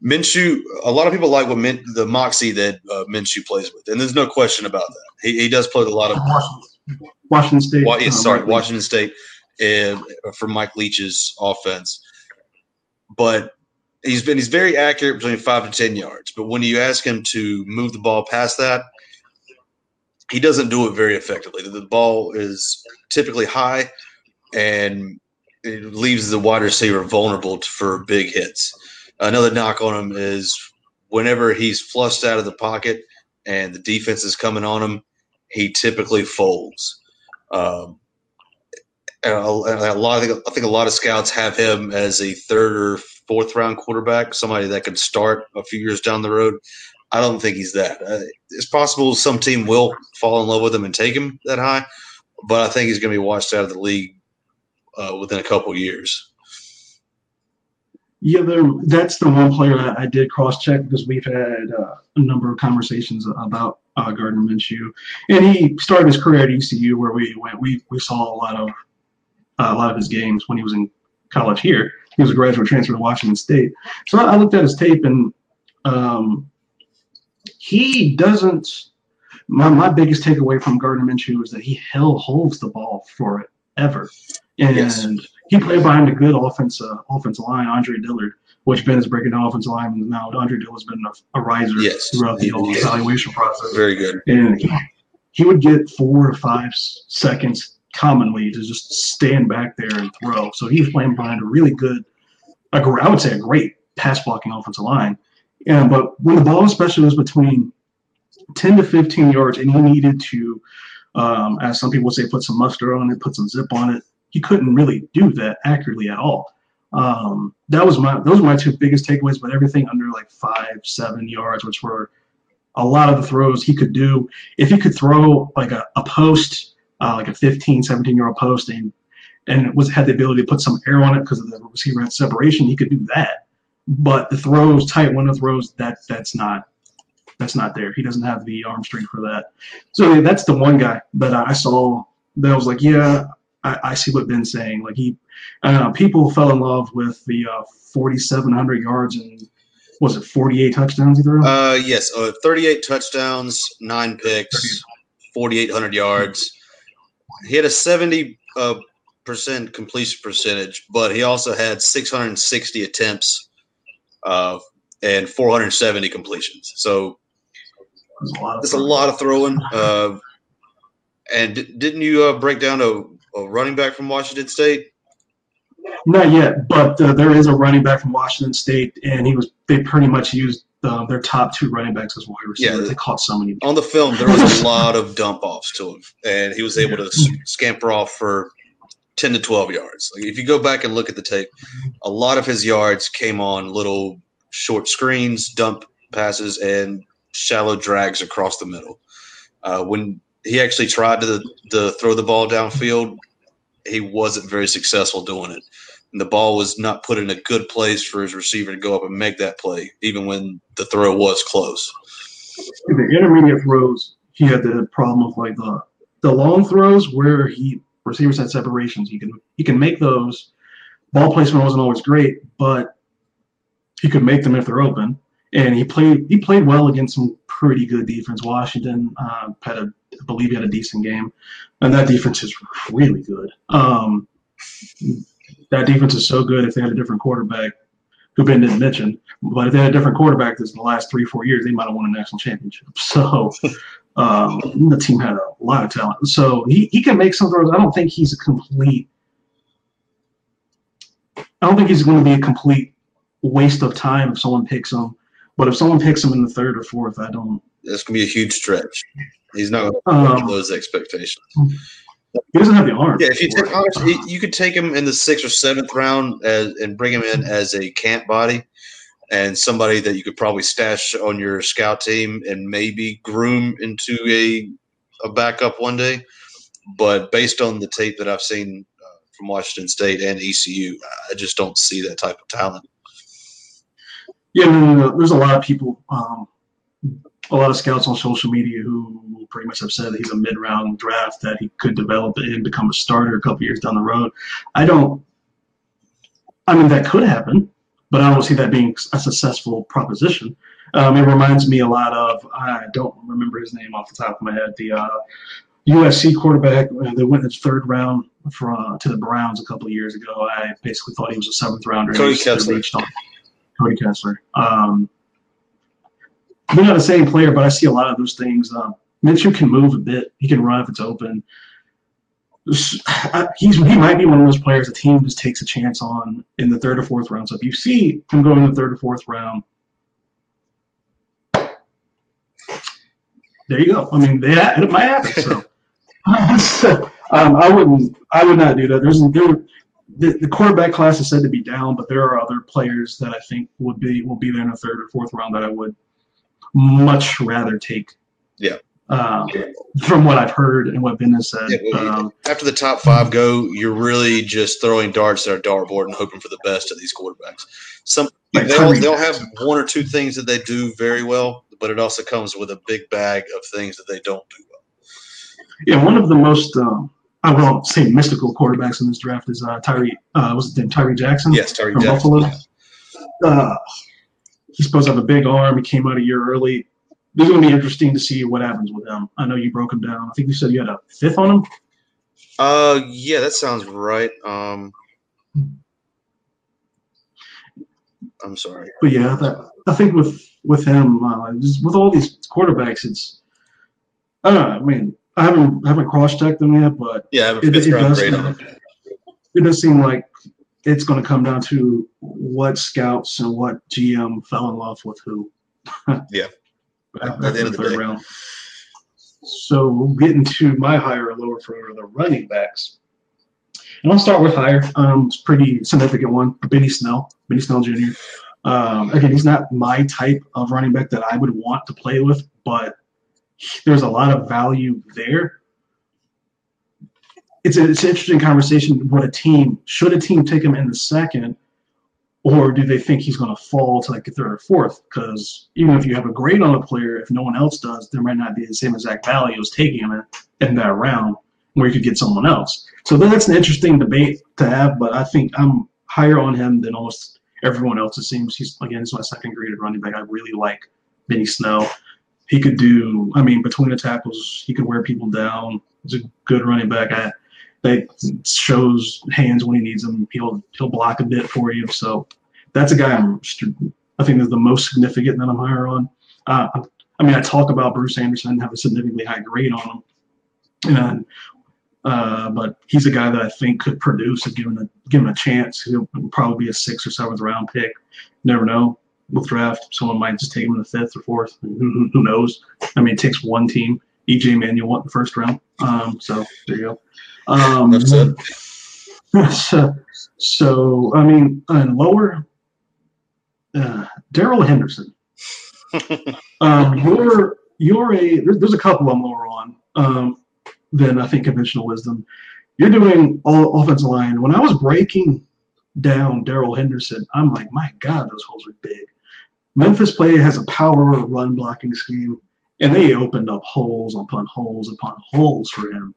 Speaker 2: Minshew, a lot of people like the moxie that Minshew plays with, and there's no question about that. He does play with a lot of
Speaker 1: Washington State.
Speaker 2: Washington State for Mike Leach's offense. But he's very accurate between 5 to 10 yards. But when you ask him to move the ball past that, he doesn't do it very effectively. The ball is typically high, and it leaves the wide receiver vulnerable for big hits. Another knock on him is whenever he's flushed out of the pocket and the defense is coming on him, he typically folds. I think a lot of scouts have him as a third or fourth round quarterback, somebody that could start a few years down the road. I don't think he's that. It's possible some team will fall in love with him and take him that high, but I think he's going to be watched out of the league within a couple of years.
Speaker 1: Yeah, that's the one player that I did cross-check because we've had a number of conversations about Gardner Minshew, and he started his career at ECU, where we saw a lot of his games when he was in college here. He was a graduate transfer to Washington State, so I looked at his tape, and he doesn't. My biggest takeaway from Gardner Minshew is that he holds the ball forever.
Speaker 2: Yes.
Speaker 1: And he played behind a good offensive line, Andre Dillard, which Ben is breaking down offensive line now. Andre Dillard's been a riser
Speaker 2: Yes.
Speaker 1: throughout the
Speaker 2: He's
Speaker 1: evaluation process.
Speaker 2: very good.
Speaker 1: And he would get 4 to 5 seconds commonly to just stand back there and throw. So he was playing behind a really good, I would say a great pass blocking offensive line. But when the ball especially was between 10 to 15 yards and he needed to, as some people would say, put some mustard on it, put some zip on it, he couldn't really do that accurately at all. Those were my two biggest takeaways, but everything under like 5-7 yards, which were a lot of the throws he could do. If he could throw like a post, like a 17-year-old post, and had the ability to put some air on it because of the receiver had separation, he could do that. But the throws, tight window throws, that's not there. He doesn't have the arm strength for that. So that's the one guy that I saw that was like, yeah, I see what Ben's saying. Like people fell in love with the 4,700 yards and was it 48 touchdowns he threw?
Speaker 2: Yes, 38 touchdowns, 9 picks, 4,800 yards. He had a 70% completion percentage, but he also had 660 attempts and 470 completions. So it's a lot of throwing. And didn't you break down a running back from Washington State?
Speaker 1: Not yet, but there is a running back from Washington State, and they pretty much used their top 2 running backs as wide receivers. Yeah, they caught so many.
Speaker 2: On the film, there was a lot of dump offs to him, and he was able to scamper off for 10 to 12 yards. Like if you go back and look at the tape, a lot of his yards came on little short screens, dump passes, and shallow drags across the middle. When he actually tried to throw the ball downfield, he wasn't very successful doing it. And the ball was not put in a good place for his receiver to go up and make that play, even when the throw was close.
Speaker 1: The intermediate throws, he had the problem of like the long throws where receivers had separations. He can make those. Ball placement wasn't always great, but he could make them if they're open. And he played well against some pretty good defense. Washington I believe he had a decent game, and that defense is really good. That defense is so good. If they had a different quarterback, who Ben didn't mention, but if they had a different quarterback this in the last 3-4 years, they might have won a national championship. So the team had a lot of talent. So he can make some throws. I don't think he's going to be a complete waste of time if someone picks him. But if someone picks him in the 3rd or 4th, I don't.
Speaker 2: That's going to be a huge stretch. He's not going to those expectations.
Speaker 1: He doesn't have the arm.
Speaker 2: Yeah, honestly, you could take him in the 6th or 7th round and bring him in as a camp body and somebody that you could probably stash on your scout team and maybe groom into a backup one day. But based on the tape that I've seen from Washington State and ECU, I just don't see that type of talent.
Speaker 1: Yeah, no. There's a lot of people, a lot of scouts on social media who pretty much have said that he's a mid-round draft that he could develop and become a starter a couple years down the road. That could happen, but I don't see that being a successful proposition. It reminds me a lot of, I don't remember his name off the top of my head, the USC quarterback that went in the 3rd round to the Browns a couple of years ago. I basically thought he was a 7th rounder.
Speaker 2: Cody Kessler.
Speaker 1: Cody Kessler. They're not the same player, but I see a lot of those things. Minshew can move a bit. He can run if it's open. He might be one of those players a team just takes a chance on in the 3rd or 4th round. So if you see him go in the 3rd or 4th round, there you go. It might happen. So I would not do that. The quarterback class is said to be down, but there are other players that I think will be there in the 3rd or 4th round that I would much rather take.
Speaker 2: Yeah.
Speaker 1: From what I've heard and what Ben has said.
Speaker 2: Yeah, after the top 5 go, you're really just throwing darts at a dartboard and hoping for the best of these quarterbacks. They'll have 1 or 2 things that they do very well, but it also comes with a big bag of things that they don't do well.
Speaker 1: Yeah, one of the most I won't say mystical quarterbacks in this draft is Tyree. What's his name? Tyree Jackson.
Speaker 2: Yes, Tyree
Speaker 1: from
Speaker 2: Jackson.
Speaker 1: Buffalo. Yeah. He's supposed to have a big arm. He came out a year early. This is going to be interesting to see what happens with him. I know you broke him down. I think you said you had a 5th on him.
Speaker 2: Yeah, that sounds right. I'm sorry.
Speaker 1: But yeah, I think with him, just with all these quarterbacks, it's I don't know. I mean, I haven't cross checked them yet, but
Speaker 2: Yeah, I have a
Speaker 1: it
Speaker 2: fifth
Speaker 1: it
Speaker 2: round
Speaker 1: does
Speaker 2: grade
Speaker 1: seem
Speaker 2: on him.
Speaker 1: like it does seem like it's going to come down to what scouts and what GM fell in love with who
Speaker 2: Yeah, at the
Speaker 1: after
Speaker 2: end
Speaker 1: the
Speaker 2: of the
Speaker 1: third
Speaker 2: day.
Speaker 1: round. So we'll get into my higher or lower for the running backs. And I'll start with higher. It's a pretty significant one. Benny Snell Jr. Again, he's not my type of running back that I would want to play with, but there's a lot of value there. It's an interesting conversation. Should a team take him in the second, or do they think he's going to fall to like a third or fourth? Because even if you have a grade on a player, if no one else does, there might not be the same exact value as taking him in that round where you could get someone else. So that's an interesting debate to have, but I think I'm higher on him than almost everyone else. It seems he's my second graded running back. I really like Benny Snell. He could do, I mean, between the tackles, he could wear people down. He's a good running back. That shows hands when he needs them. He'll block a bit for you. So that's a guy I think is the most significant that I'm higher on. Uh, I mean, I talk about Bruce Anderson and have a significantly high grade on him, and but he's a guy that I think could produce if given a chance. He'll probably be a 6th or 7th round pick. Never know. With draft, someone might just take him in the 5th or 4th. Who knows? I mean, it takes one team. EJ Manuel went in the first round. So there you go.
Speaker 2: Enough said.
Speaker 1: So I mean, and lower, Daryl Henderson. There's a couple I'm lower on than I think conventional wisdom. You're doing all offensive line. When I was breaking down Daryl Henderson, I'm like, my God, those holes are big. Memphis has a power run blocking scheme, and they opened up holes upon holes for him.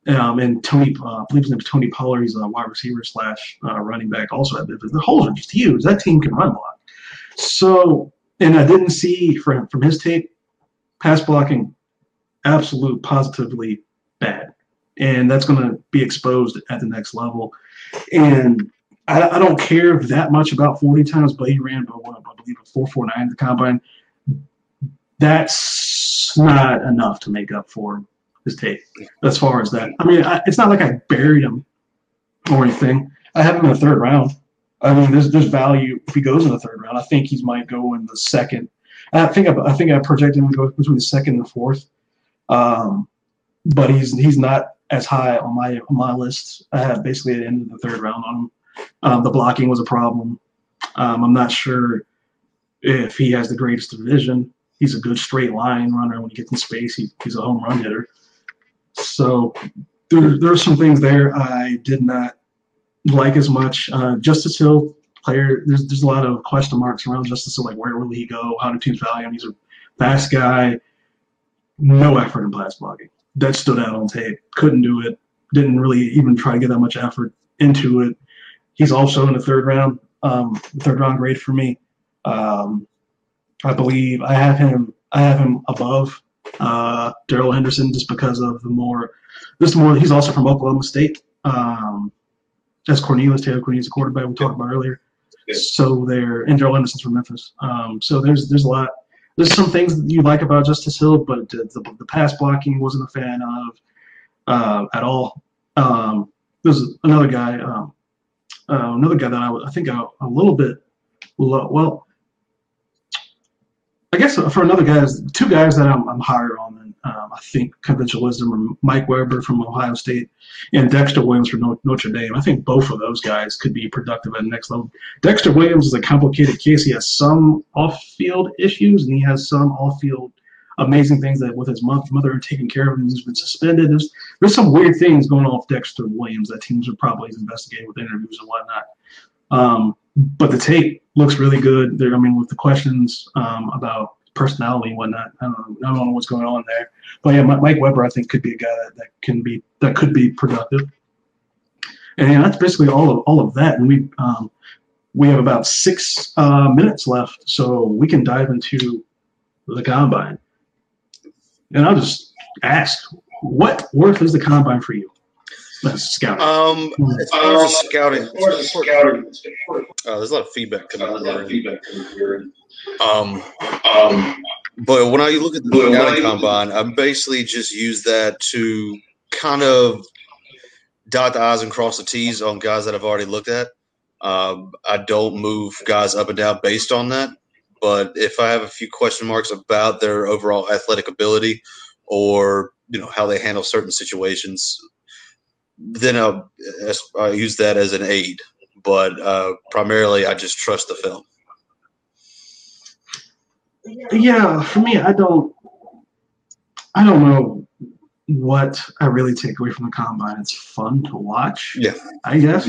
Speaker 1: And Tony, I believe his name is Tony Pollard. He's a wide receiver slash running back. Also at Memphis, the holes are just huge. That team can run block. So, and I didn't see from his tape, pass blocking, absolute positively bad, and that's going to be exposed at the next level. And I don't care that much about 40 times, but he ran, I believe, a 4.49 at the combine. That's not enough to make up for his tape as far as that. I mean, it's not like I buried him or anything. I have him in the third round. I mean, there's value if he goes in the third round. I think he might go in the second. I think I projected him to go between the second and the fourth. But he's not as high on my list. I have basically at the end of the third round on him. The blocking was a problem. I'm not sure if he has the greatest vision. He's a good straight line runner. When he gets in space, he's a home run hitter. So there are some things there I did not like as much. Justice Hill player, there's a lot of question marks around Justice Hill, like where will he go? How do teams value him? He's a fast guy. No effort in pass blocking. That stood out on tape. Couldn't do it. Didn't really even try to get that much effort into it. He's also in the third round grade for me. I believe I have him above Daryl Henderson just because of he's also from Oklahoma State. That's Taylor Cornelius, a quarterback we talked about earlier.
Speaker 2: Yeah.
Speaker 1: So and Daryl Henderson's from Memphis. So there's a lot. There's some things that you like about Justice Hill, but the pass blocking wasn't a fan of at all. There's another guy that I think a little bit low. Well, I guess for another guys, two guys that I'm higher on than I think conventional wisdom are Mike Weber from Ohio State and Dexter Williams from Notre Dame. I think both of those guys could be productive at the next level. Dexter Williams is a complicated case. He has some off-field issues and he has some off-field amazing things that with his mother taking care of him, he's been suspended. There's some weird things going on with Dexter Williams that teams are probably investigating with interviews and whatnot. But the tape looks really good. I mean, with the questions about personality and whatnot, I don't know what's going on there. But yeah, Mike Weber, I think, could be a guy that could be productive. And yeah, that's basically all of that. And we have about 6 minutes left, so we can dive into the combine. And I'll just ask, what worth is the combine for you? scouting.
Speaker 2: As far as the scouting, there's a lot of feedback coming over. But when I look at the scouting combine, I basically just use that to kind of dot the I's and cross the T's on guys that I've already looked at. I don't move guys up and down based on that. But if I have a few question marks about their overall athletic ability or, how they handle certain situations, then I use that as an aid. But primarily I just trust the film.
Speaker 1: Yeah, for me, I don't know what I really take away from the combine. It's fun to watch, I guess.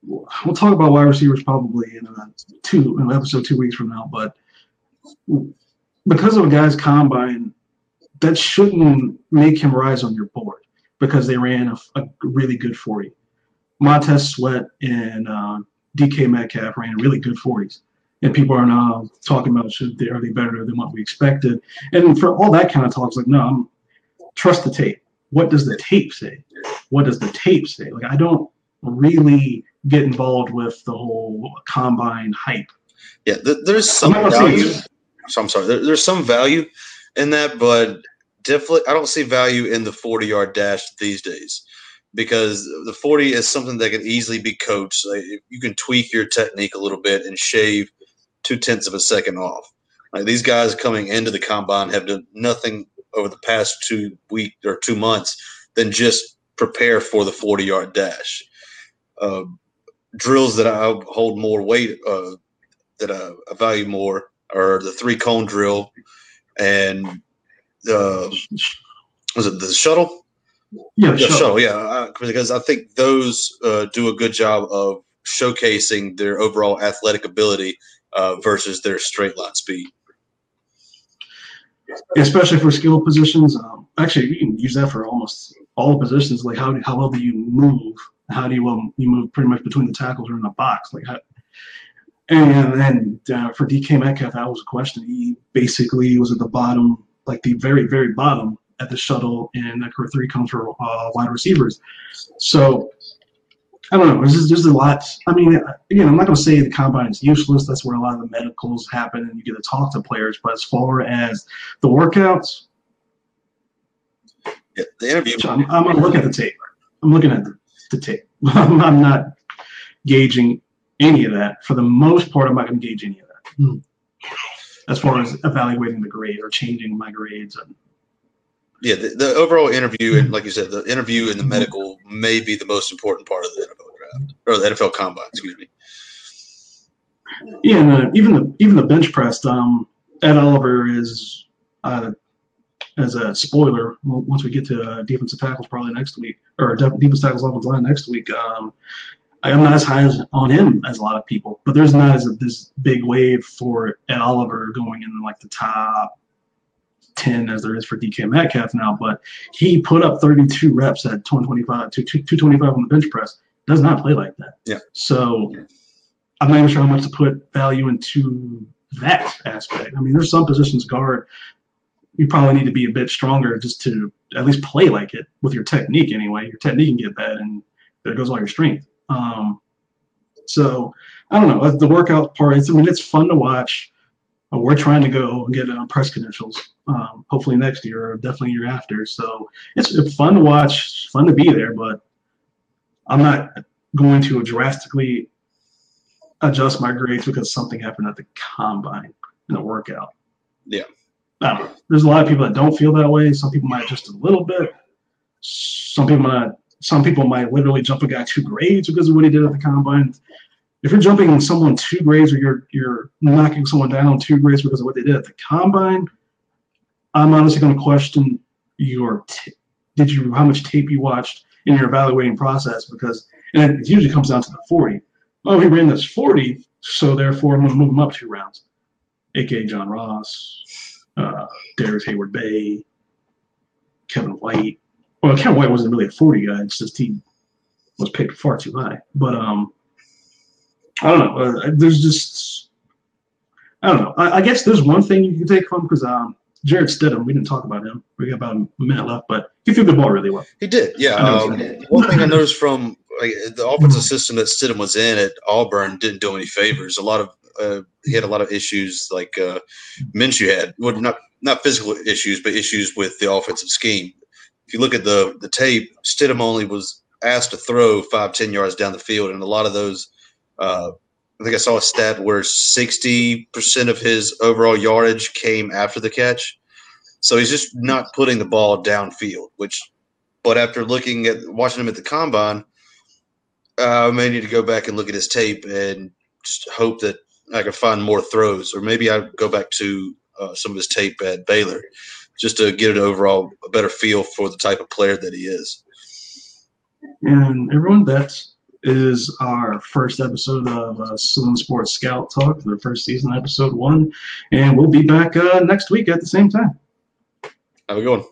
Speaker 1: We'll talk about wide receivers probably in episode 2 weeks from now, but because of a guy's combine, that shouldn't make him rise on your board because they ran a really good 40. Montez Sweat and DK Metcalf ran really good 40s. And people are now talking about are they better than what we expected? And for all that kind of talk, it's like, no, trust the tape. What does the tape say? What does the tape say? Like, I don't really get involved with the whole combine hype.
Speaker 2: Yeah, there's some value. So I'm sorry. There's some value in that, but definitely I don't see value in the 40-yard dash these days because the 40 is something that can easily be coached. Like, you can tweak your technique a little bit and shave 0.2 of a second off. Like, these guys coming into the combine have done nothing over the past 2 weeks or 2 months than just prepare for the 40-yard dash. Drills that I hold more weight, that I value more, are the 3-cone drill and was it the shuttle?
Speaker 1: Yeah,
Speaker 2: the shuttle. Yeah, because I think those do a good job of showcasing their overall athletic ability versus their straight line speed.
Speaker 1: Especially for skill positions. Actually, you can use that for almost all positions. Like how well do you move? How do you move pretty much between the tackles or in the box? Like how, and then for DK Metcalf, that was a question. He basically was at the bottom, like the very, very bottom at the shuttle, and that 3 comes for wide receivers. So I don't know. There's a lot. I mean, again, I'm not going to say the combine is useless. That's where a lot of the medicals happen, and you get to talk to players. But as far as the workouts,
Speaker 2: the interview.
Speaker 1: I'm going to look at the tape. I'm looking at the tape. I'm not gauging any of that. For the most part, I'm not going to gauge any of that. As far as evaluating the grade or changing my grades.
Speaker 2: Yeah, the overall interview, and like you said, the interview and the medical may be the most important part of the NFL draft or the NFL combine. Excuse me.
Speaker 1: Yeah, and even the bench press. Ed Oliver is, as a spoiler, once we get to defensive tackles probably next week, or defensive tackles offensive line next week. I'm not as high on him as a lot of people, but there's not this big wave for Ed Oliver going in like the top 10 as there is for DK Metcalf now, but he put up 32 reps at 225 on the bench press. Does not play like that.
Speaker 2: Yeah.
Speaker 1: So I'm not even sure how much to put value into that aspect. I mean, there's some positions guard you probably need to be a bit stronger just to at least play like it with your technique anyway. Your technique can get bad, and there goes all your strength. So I don't know. The workout part, it's fun to watch. We're trying to go and get press credentials, hopefully next year or definitely year after. So it's fun to watch, fun to be there, but I'm not going to drastically adjust my grades because something happened at the combine in the workout.
Speaker 2: Yeah.
Speaker 1: I don't know. There's a lot of people that don't feel that way. Some people might adjust a little bit. Some people might literally jump a guy 2 grades because of what he did at the combine. If you're jumping someone 2 grades or you're knocking someone down 2 grades because of what they did at the combine, I'm honestly going to question how much tape you watched in your evaluating process, because and it usually comes down to the 40. Oh, he ran this 40, so therefore I'm going to move him up 2 rounds, a.k.a. John Ross, Darius Hayward-Bay, Kevin White. Well, Kevin White wasn't really a 40 guy. It's just he was picked far too high. But I don't know. I don't know. I guess there's one thing you can take from, because Jared Stidham. We didn't talk about him. We got about a minute left, but he threw the ball really well.
Speaker 2: He did, yeah.
Speaker 1: I
Speaker 2: One thing I noticed from the offensive system that Stidham was in at Auburn didn't do any favors. He had a lot of issues like Minshew had. Well, not physical issues, but issues with the offensive scheme. If you look at the tape, Stidham only was asked to throw 5-10 yards down the field, and a lot of those. I think I saw a stat where 60% of his overall yardage came after the catch. So he's just not putting the ball downfield. But after watching him at the combine, I may need to go back and look at his tape and just hope that I can find more throws, or maybe I go back to some of his tape at Baylor, just to get a better feel for the type of player that he is.
Speaker 1: And everyone, that is our first episode of Saloon Sports Scout Talk for the first season, episode 1. And we'll be back next week at the same time.
Speaker 2: Have a good one.